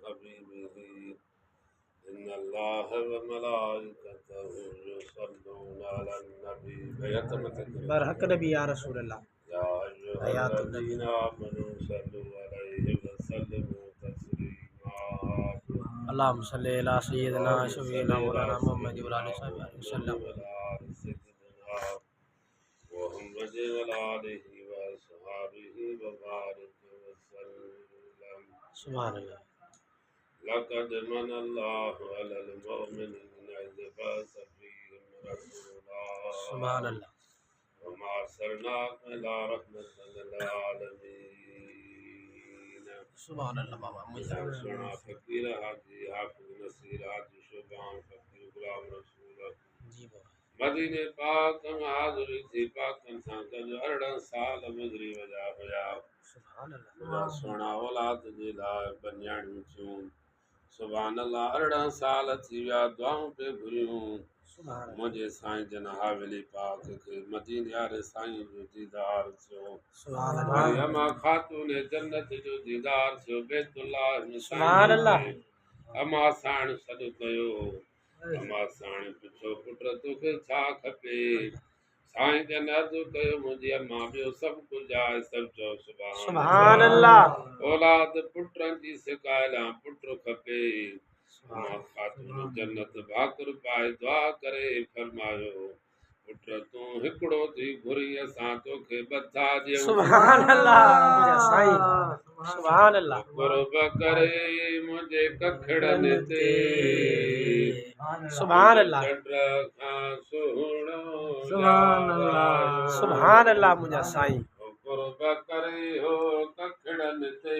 हबीबिही इन्नल्लाह व मलाइकतहु युसल्लूना अलन नबी बरहक नबी या रसूल अल्लाह या अय्युहल्लज़ीना आमनू सल्लु अलैहि व सल्लिमू तस्लीमा। अल्लाहुम्मा सल्ली अला सय्यिदिना शफीना मौलाना मुहम्मद व आलिहि वसल्लम। सुभान अल्लाह। लक़द मनल्लाहु अलल मुमिनीना इज़ बअस फ़ीहिम रसूला। सुभान अल्लाह। वमा अर्सलनाका इल्ला रहमतल लिल आलमीन। सुभान अल्लाह। बाबा मुझे सुना फकीर हाजी हाफिज नसीर हाजी शुबान फकीर गुलाम रसूल जी बाबा मदीने पाक में हाज़िरी थी पाकन सां गॾु 18 साल गुज़री विया हुया। सुभान अल्लाह। मुंहिंजा सुहिणा औलाद जे लाइ बनियाणियूं थियूं। सुभान अल्लाह 18 साल थी विया दुआऊं पे घुरियूं। मुंहिंजे साईं जन हावेली पाक खे मदीने वारे साईं जो दीदार थियो। सुभान अल्लाह। अमा खातून जन्नत जो दीदार थियो। बैतुल्लाह में सुभान अल्लाह। अमा साण सॾु कयो। अमा साण पुछो पुट तोखे छा खपे। साईं जन अर्ज़ु कयो मुंहिंजी अम्मा ॿियो सभु कुझु आहे। सभु चयो सुभान अल्लाह। औलाद पुटनि जी सिकायला पुट खपे। अमा खातून जन्नत भाकुर पाए दुआ करे फरमायो पुट तूं हिकिड़ो थी घुरी असां तोखे ॿधा ॾियूं। सुभान अल्लाह मुंहिंजा साईं। सुभान अल्लाह। कुर्ब करे मुंहिंजे कखड़नि ते सुभान अल्लाह। सुभान अल्लाह। सुभान अल्लाह मुंहिंजा साईं। कुर्ब करे हो कखड़नि ते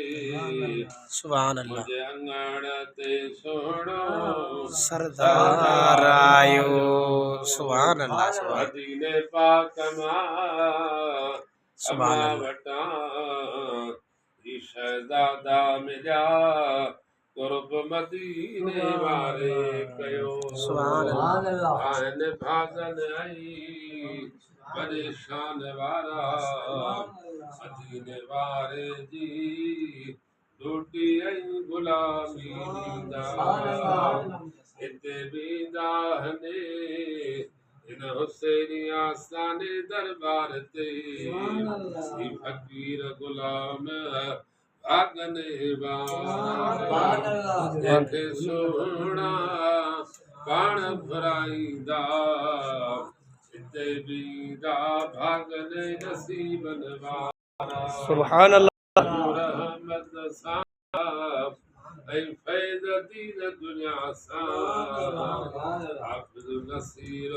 सुभान अल्लाह। मुंहिंजे अंगण ते सुहिणो सरदार आयो। सुभान अल्लाह। मदीने पाक मां सुभान अम्मा अल्लाह। वटां ही शहज़ादा मिलिया कुर्ब मदीने वारे कयो। सुभान अल्लाह। आहिन भागन आई वॾे शान वारा मदीने वारे जी लूटी ऐं गुलामी ॾींदा। हिते बींदा हने हिन हुसैनी आस्थाने दरबार ते ही फ़कीर गुलाम भागने वारा जंहिंखे सुहिणा पाण घुराईंदा। हिते बींदा भागने नसीबनि वारा। सुभान अल्लाह। रहमत सां ऐं फैज़ दीन दुनिया सां हाफ़िज़ नसीर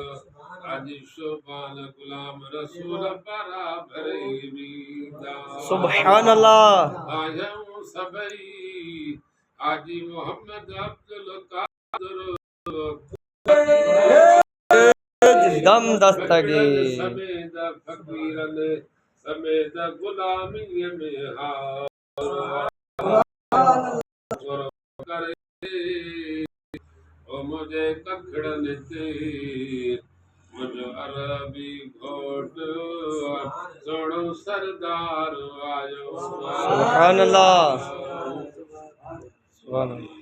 हाजी शोभान गुलाम रसूल पारा भरे वींदा। सुभान अल्लाह। आहियूं सभई हाजी मोहम्मद अब्दुल कादिर दम दस्तगीर समेत फ़कीरनि समेत गुलामीअ में करे ओ मुंहिंजे कखड़नि ते मुंहिंजो अरबी घोट सुहिणो सरदार आयो। सुभान अल्लाह। सुभान अल्लाह।